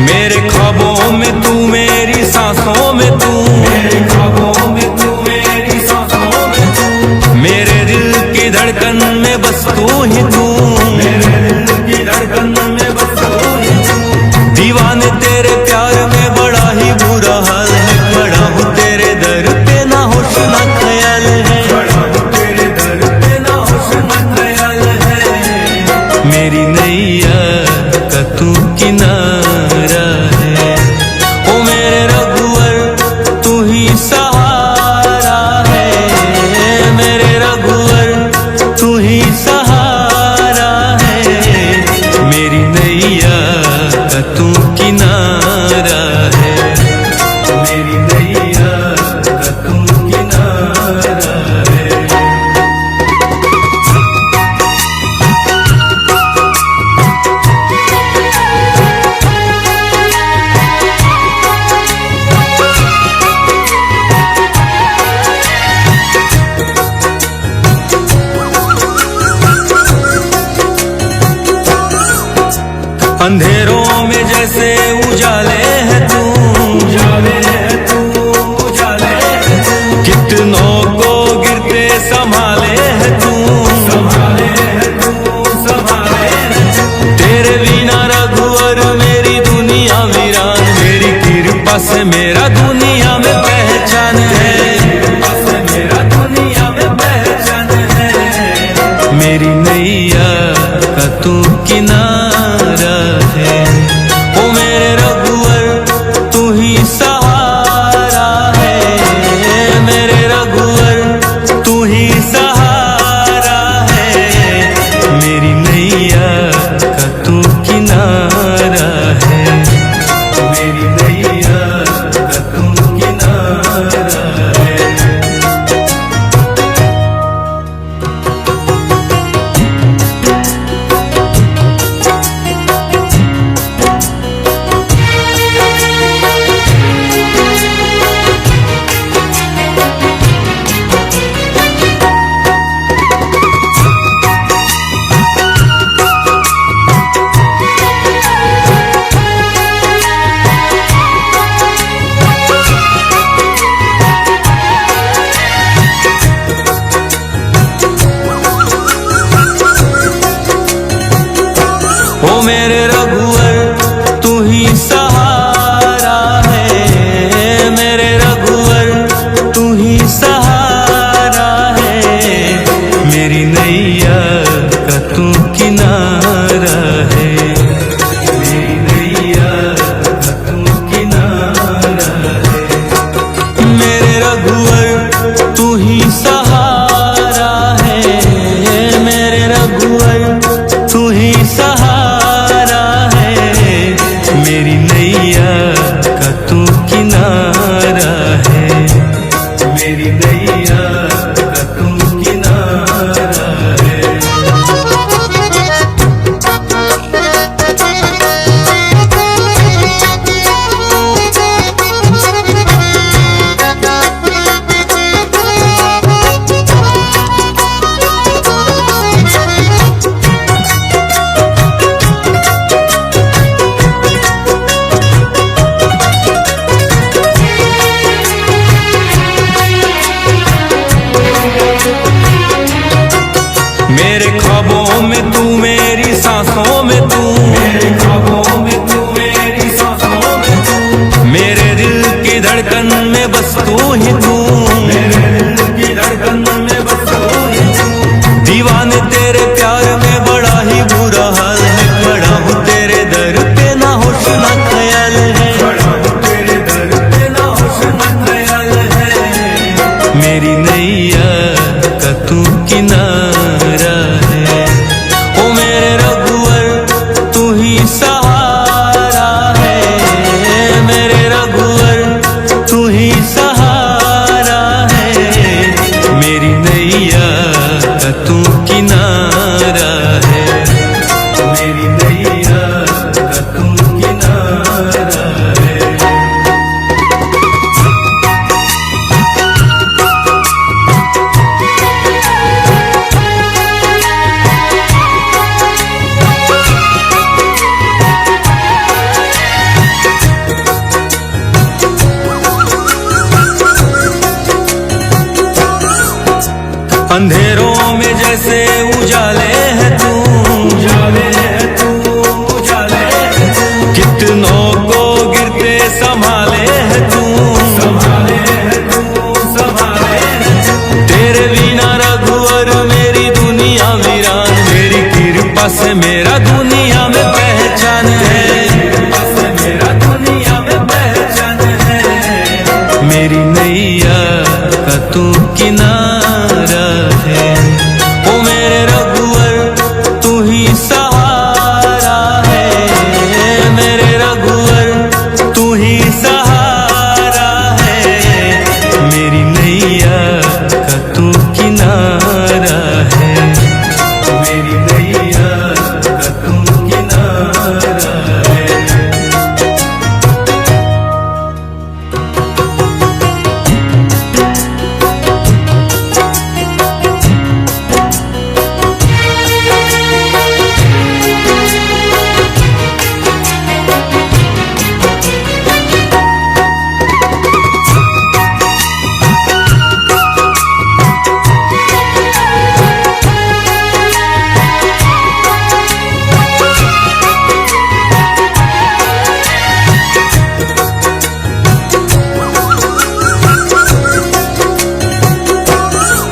मेरे ख्वाबों में तू, मेरी सांसों में तू, मेरे ख्वाबों में तू, मेरी सांसों में तू, मेरे दिल की धड़कन में बस तू ही तू, मेरे दिल की धड़कन में बस तू ही तू। दीवाने तेरे प्यार में बड़ा ही बुरा हाल है, बड़ा हूँ तेरे दर पे ना होश ना ख्याल है, बड़ा हूँ तेरे दर पे ना होश ना ख्याल है। मेरी नैया का तू किनारा है, ओ मेरे रघुवर तू ही सहारा है, मेरे रघुवर तू ही सहारा है। मेरी नैया का तू किनारा है, मेरी नैया का तू किनारा है। अंधेरों में जैसे उजाले है तू, उजाले है तू, उजाले है तू। कितनों को गिरते संभाले है तू, संभाले है तू, संभाले है तू। तेरे बिना रघुवर मेरी दुनिया वीरान, मेरी कृपा से मेरा दुनिया में पहचान है, कृपा से मेरा दुनिया में पहचान है। मेरी नैया का तू किनारा है, ओ मेरे रघुवर तू ही सहारा है, मेरे रघुवर तू ही सहारा है। मेरी नैया का तू किनारा है, मेरी नैया का तू किनारा है। ओ मेरे रघुवर तू ही सहारा है, मेरे रघुवर तू ही सहारा है। मेरी नैया का तू किनारा है, मेरी नैया का तू किनारा है। मेरे रघुवर तू ही सहारा है, मेरे रघुवर तू ही सहारा है। मेरी नैया का तू किनारा है, मेरी नैया का तू किनारा है। मेरे ख्वाबों में तू, मेरी सांसों में तू, मेरे ख्वाबों में तू, मेरी सांसों में तू, मेरे दिल की धड़कन में बस तू ही तू, मेरे दिल की धड़कन में बस तू ही तू। दीवाने तेरे प्यार में बड़ा ही बुरा हाल है, बड़ा हूँ तेरे दर पे ना होश ना ख्याल है, बड़ा हूँ तेरे दर पे ना होश ना ख्याल है। मेरी नैया का तू किनारा है, ओ मेरे रघुवर तू ही सहारा है, मेरे रघुवर तू ही सहारा है। मेरी नैया का तू किनारा है, मेरी नैया का तू किनारा है। अंधेरों में जैसे उजाले है तू, उजाले है तू, उजाले है तू। कितनों को गिरते संभाले है तू, संभाले है तू, संभाले है तू। तेरे बिना रघुवर मेरी दुनिया वीरान, मेरी कृपा से मेरा दुनिया में पहचान है, कृपा से मेरा दुनिया में पहचान है। मेरी नैया का तू किनारा है, ओ मेरे रघुवर तू ही सहारा है, मेरे रघुवर तू ही सहारा है। मेरी नैया का तू किनारा है, मेरी नैया का तू किनारा है।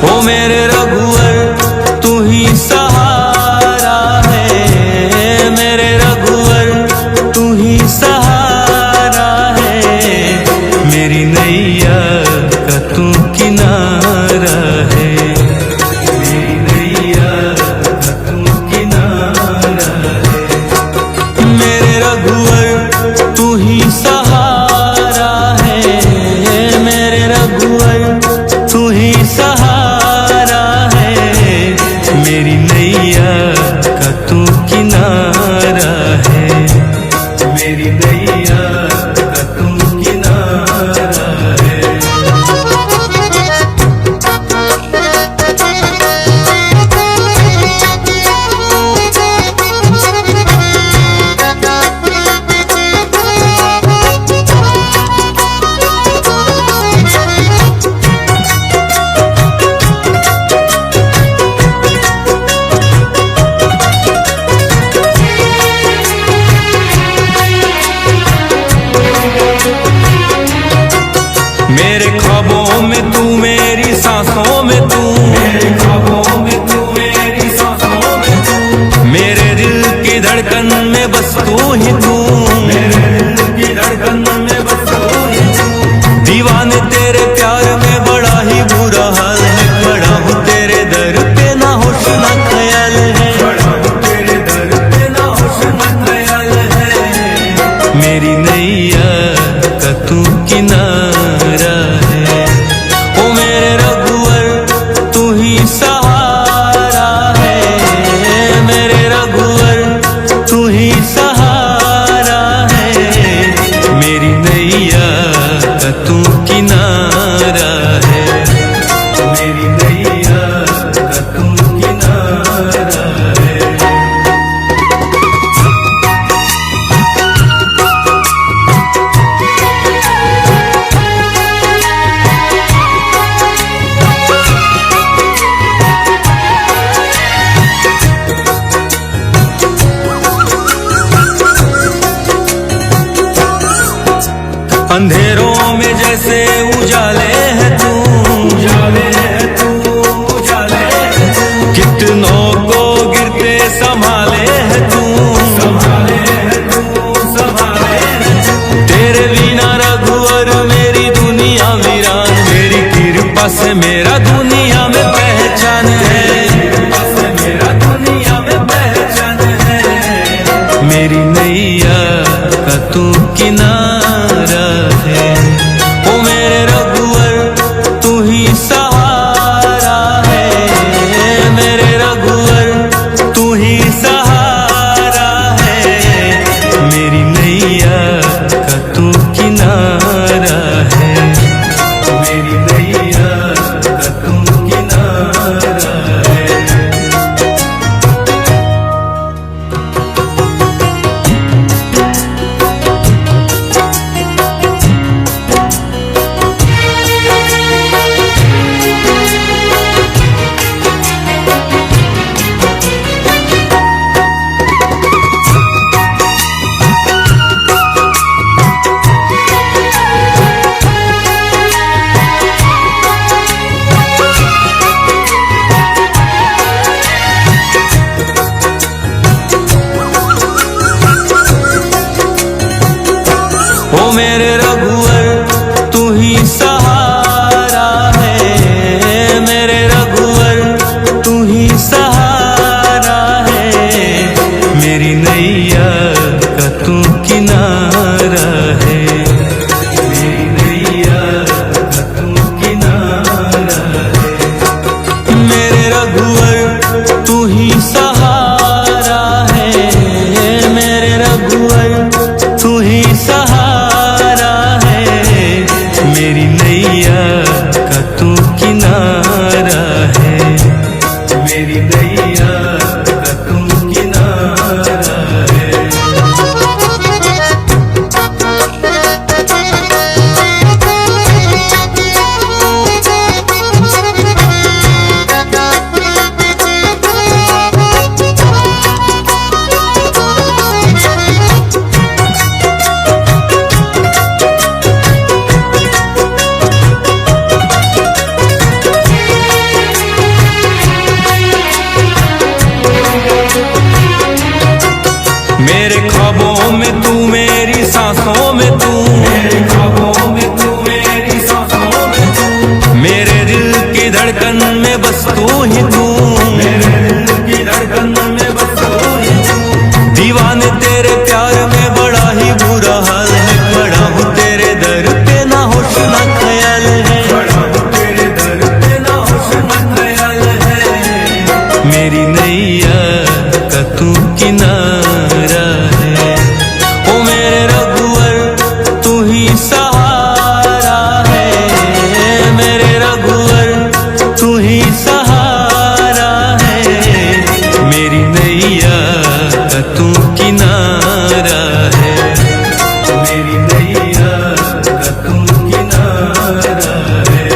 ओ मेरे रघुवर तू ही सहारा है, मेरे रघुवर तू ही सहारा है। मेरी नैया का तू किनारा है, मेरी नैया का तू किनारा है। मेरे रघुवर तू ही सहारा है, मेरे रघुवर तू ही सहारा है। मेरी नैया का तू किनारा है, मेरी नैया का तू किनारा है। मेरे ख्वाबों में तू, मेरी सांसों में तू, मेरे ख्वाबों में तू, मेरी सांसों में तू। मेरे दिल की धड़कन में बस तू ही तू, मेरे दिल की धड़कन में बस तू ही तू। दीवाने तेरे प्यार में बड़ा ही बुरा हाल है, खड़ा हूँ तेरे दर पे ना होश ना ख्याल है, खड़ा हूँ तेरे दर पे ना होश ना ख्याल है। मेरी नैया का तू किनारा है, ओ मेरे रघुवर तू ही सहारा है, मेरे रघुवर तू ही सहारा है। मेरी नैया का तू किनारा है, मेरी नैया का तू किनारा है। अंधेरों में जैसे उजाले है तू, उजाले है तू, उजाले है तू। कितनों को गिरते संभाले है तू, संभाले है तू, संभाले है तू। तेरे बिना रघुवर मेरी दुनिया वीरान, मेरी कृपा से मेरा दुनिया में पहचान है, कृपा से मेरा दुनिया में पहचान है। मेरी नैया का तू किनारा है, ओ मेरे रघुवर तू ही सहारा है, मेरे रघुवर तू ही सहारा है। मेरी नैया का तू किनारा है, मेरी नैया का तू किनारा है। किनारा है, मेरी नैया का तू किनारा है। मेरे रघुवर तू ही सहारा है, मेरे रघुवर तू ही सहारा है, मेरी नैया का तू किनारा है, मेरी नैया का तू किनारा है। मेरे ख्वाबों में तू, मेरी सांसों में तू, मेरे ख्वाबों में तू, मेरी सांसों में तू, मेरे दिल की धड़कन में बस तू ही तू, मेरे दिल की धड़कन में बस तू ही तू। दीवाने तेरे प्यार में बड़ा ही बुरा हाल है, पड़ा हूँ तेरे दर पे ना होश ना ख्याल है, पड़ा हूँ तेरे दर पे ना होश ना ख्याल है, मेरी नैया का तू किनारा है। ओ मेरे रघुवर तू ही सहारा है, मेरे रघुवर तू ही सहारा है, मेरी नैया का तू किनारा है, मेरी नैया का तू किनारा है।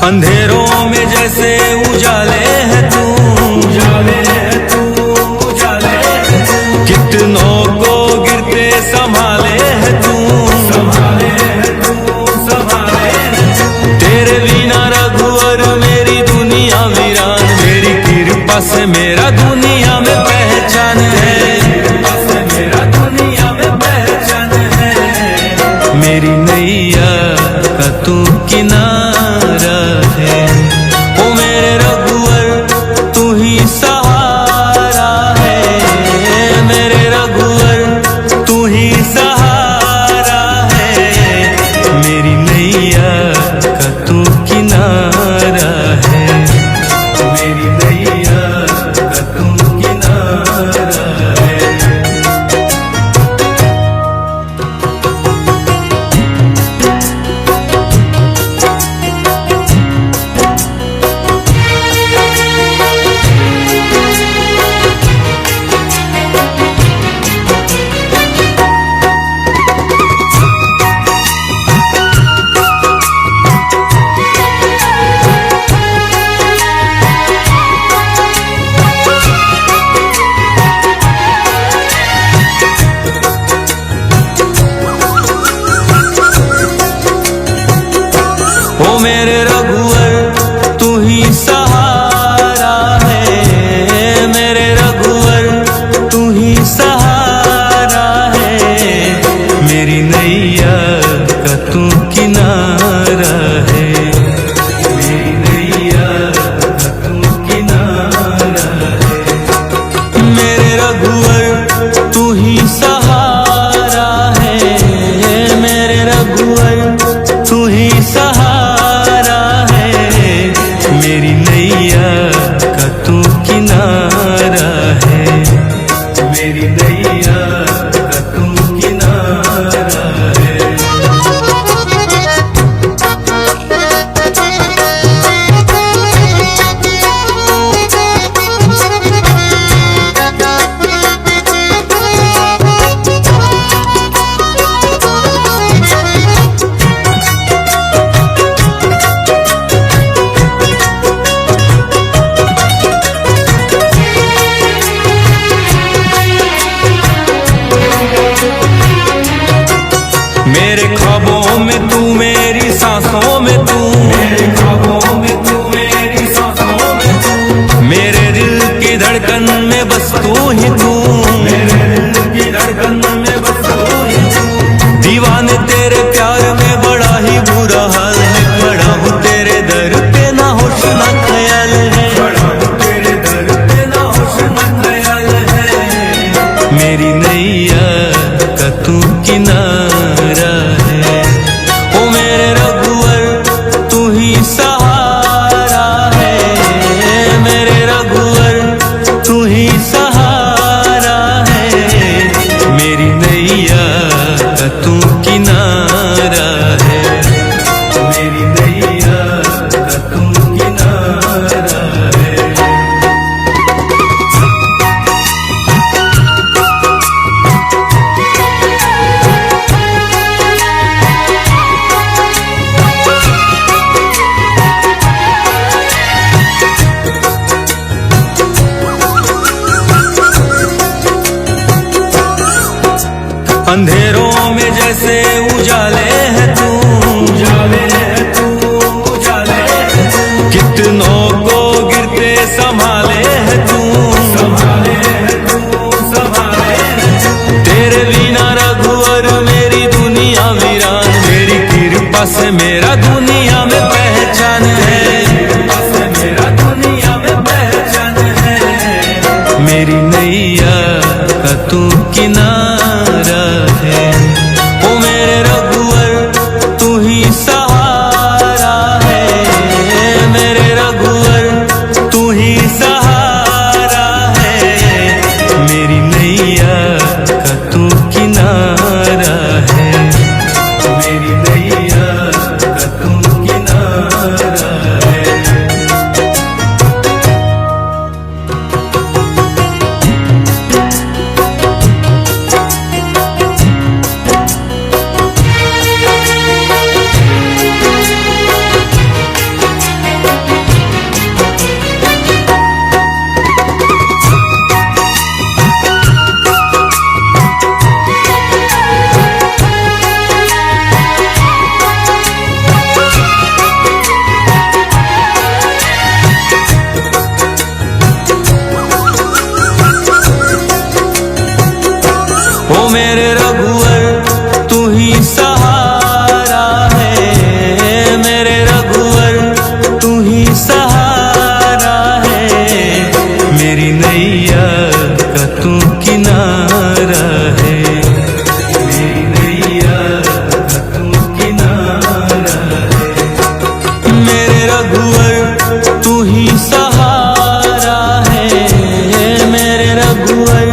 अंधेरों में जैसे उजाले है तू, उजाले है तू, उजाले है तू, कितनों को गिरते संभाले है तू, संभाले है तू, संभाले है तू। तेरे बिना रघुवर मेरी दुनिया वीरान, मेरी कृपा से मेरा दुनिया में पहचान है, कृपा से मेरा दुनिया में पहचान है, मेरी नैया का तू किनारा है। ओ मेरे रघुवर तू ही सहारा है, मेरे रघुवर तू ही सहारा है, मेरी नैया का तू किनारा है, मेरी नैया का तू धड़कन में बस तू ही तू, मेरे दिल की धड़कन में बस तू ही तू। दीवाने तेरे प्यार में बड़ा ही बुरा हाल है, खड़ा हूँ तेरे दर पे ना होश ना ख्याल है, खड़ा हूँ तेरे दर पे ना होश ना ख्याल है। मेरी नैया का तू किनारा है, ओ मेरे रघुवर तू ही सहारा है, मेरे रघुवर तू ही सहारा है। मेरी नैया का तू किनारा है, मेरी नैया का तू किनारा है। अंधेरों में जैसे उजाले है तू, उजाले है तू, उजाले है तू। कितनों को गिरते संभाले है तू, संभाले है तू, संभाले है तू। तेरे बिना रघुवर मेरी दुनिया वीरान, मेरी कृपा से मेरा दुनिया में पहचान है, कृपा से मेरा दुनिया में पहचान है। मेरी नैया का तू किनारा है, ओ मेरे रघुवर तू ही सहारा है, मेरे रघुवर तू ही सहारा है। मेरी नैया का तू किनारा है, मेरी नैया का तू किनारा है। ओ मेरे रघुवर तू ही सहारा है, मेरे रघुवर तू ही सहारा है। मेरी नैया का तू किनारा है, मेरी नैया का तू किनारा है। मेरे रघुवर तू ही सहारा है, मेरे रघुवर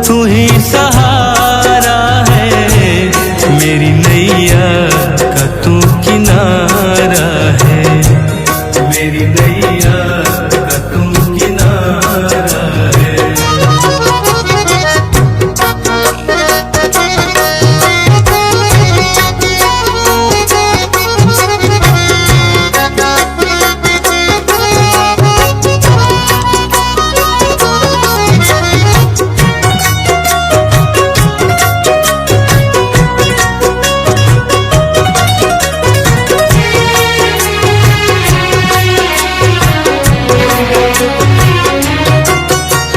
तू ही सहारा है। मेरी नैया का तू किनारा है, मेरी नैया का तू किनारा है।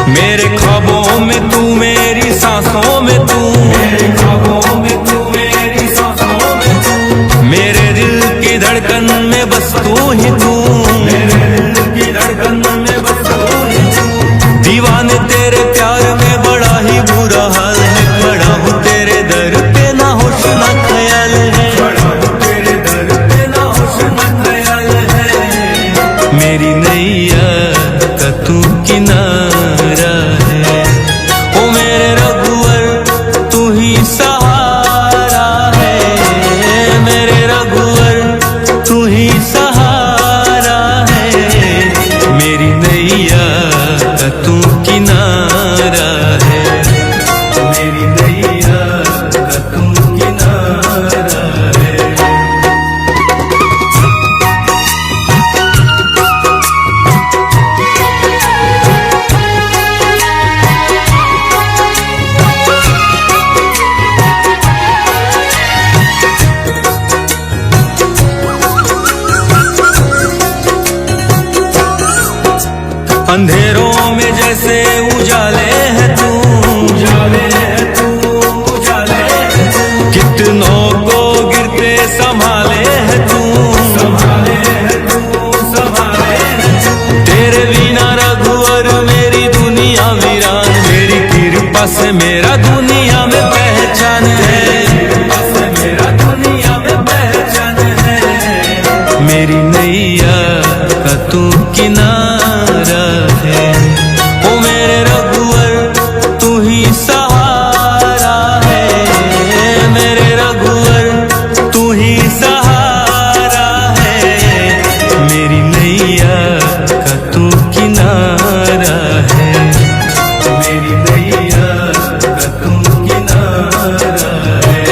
मेरे ख्वाबों में तू, मेरी सांसों में तू, मेरे ख्वाबों में तू, मेरी सांसों में तू। मेरे दिल की धड़कन में बस तू ही तू, मेरे दिल की धड़कन में बस तू ही तू। दीवाने तेरे प्यार में बड़ा ही बुरा हाल है, खड़ा हूँ तेरे दर पे ना होश ना ख्याल है, खड़ा हूँ तेरे दर पे ना होश ना ख्याल है। मेरी नैया का तू किनारा है, ओ मेरे रघुवर तू ही सहारा है, मेरे रघुवर तू ही सहारा है। मेरी नैया का तू किनारा है, मेरी नैया का तू किनारा है। अंधेरों में जैसे उजाले है तू, उजाले है तू, उजाले है तू। कितनों को गिरते संभाले है तू, संभाले है तू, संभाले है तू। तेरे बिना रघुवर मेरी दुनिया वीरान, मेरी कृपा से मेरा दुनिया में पहचान है, कृपा से मेरा दुनिया में पहचान है। मेरी नैया का तू किनारा है, ओ मेरे रघुवर तू ही सहारा है, मेरे रघुवर तू ही सहारा है। मेरी नैया का तू किनारा है, मेरी नैया का तू किनारा है।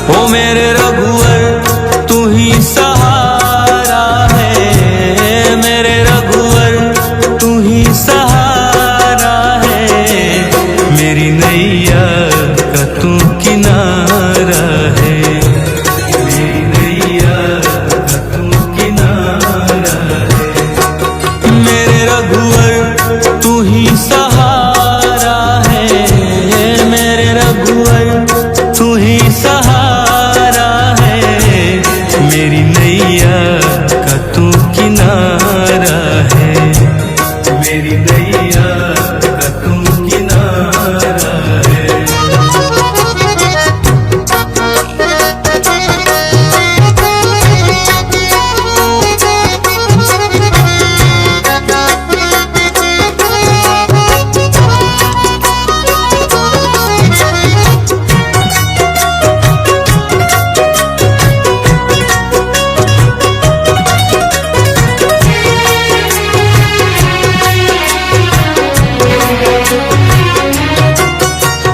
ओ मेरे रघुवर तू ही सहारा है, मेरे रघुवर तू ही सहारा है। मेरी नैया का तू किनारा है, मेरी नैया का तू किनारा है। मेरे रघुवर तू ही सहारा है, मेरे रघुवर तू ही सहारा है। मेरी नैया का तू किनारा है, मेरी नैया का तू किनारा है।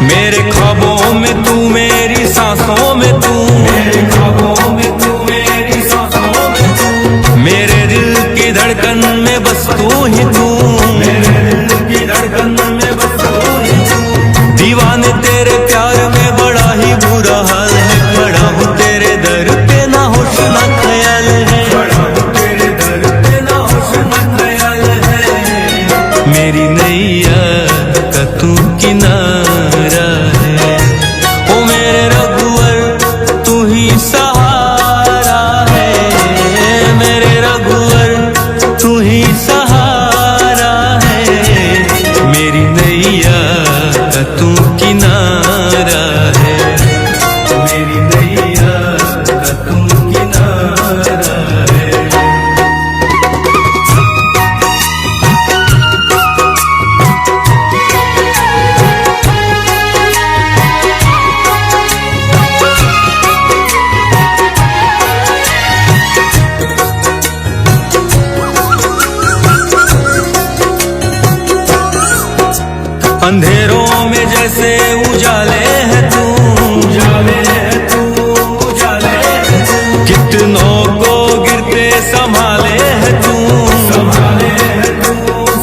मेरे ख्वाबों में तू, मेरी सांसों में तू, मेरे ख्वाबों में तू, मेरी सांसों में तू। मेरे दिल की धड़कन में बस तू ही तू, मेरे दिल की धड़कन में बस तू ही तू। दीवाने तेरे प्यार में बड़ा ही बुरा हाल है, खड़ा हूँ तेरे दर पे ना होश ना ख्याल है, खड़ा हूँ तेरे दर पे ना होश ना ख्याल है। मेरी नैया का तू किनारा है, ओ मेरे रघुवर तू ही सहारा है, मेरे रघुवर तू ही सहारा है। मेरी नैया का तू किनारा है, मेरी नैया का तू किनारा है। अंधेरों में जैसे उजाले है तू, उजाले है तू, उजाले है तू। कितनों को गिरते संभाले है तू, संभाले है तू,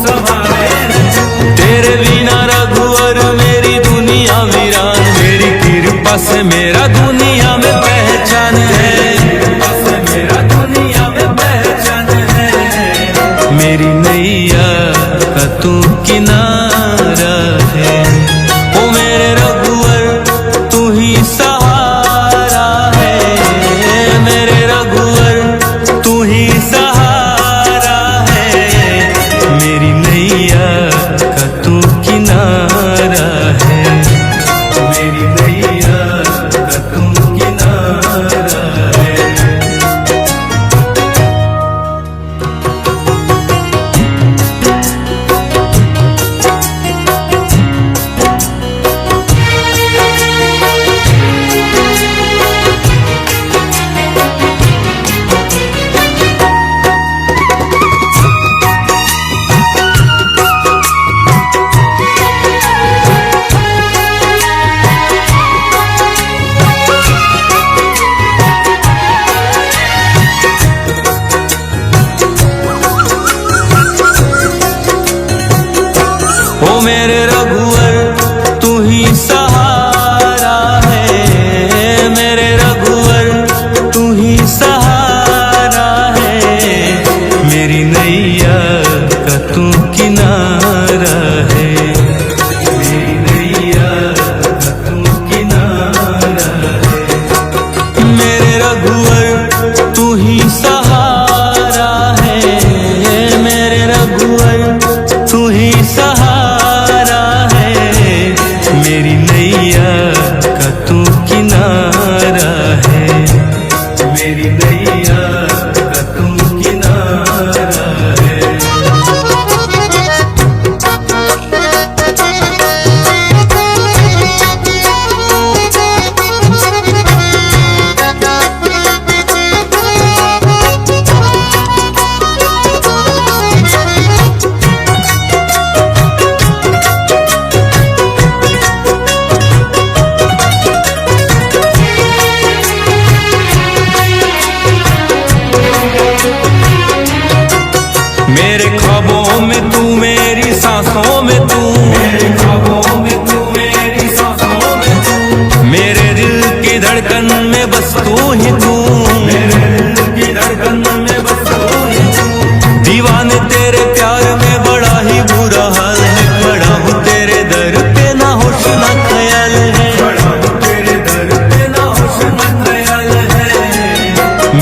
संभाले है तू। तेरे बिना रघुवर मेरी दुनिया वीरान, मेरी कृपा से मेरा दुनिया में पहचान है, कृपा से मेरा दुनिया में पहचान है। मेरी नैया का तू किनारा है, ओ मेरे रघुवर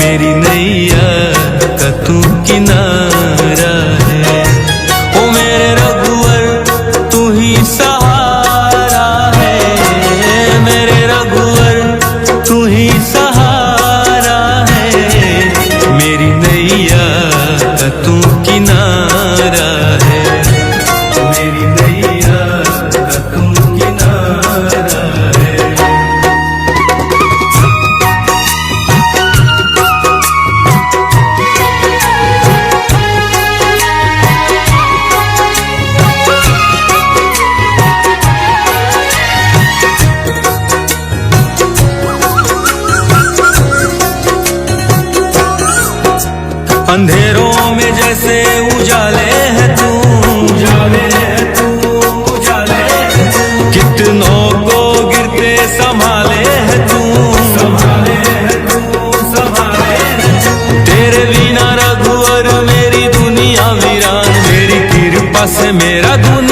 मेरी नैया का तू किनारा है। ओ मेरे रघुवर तू ही सहारा है, मेरे रघुवर तू ही सहारा है। मेरी नैया का तू किनारा है, मेरी नैया का तू किनारा है। अंधेरों में जैसे उजाले है तू, उजाले है तू, उजाले है तू। कितनों को गिरते संभाले है तू, संभाले है तू, संभाले है तू। तेरे बिना रघुवर मेरी दुनिया वीरान, तेरी कृपा से मेरा दुनिया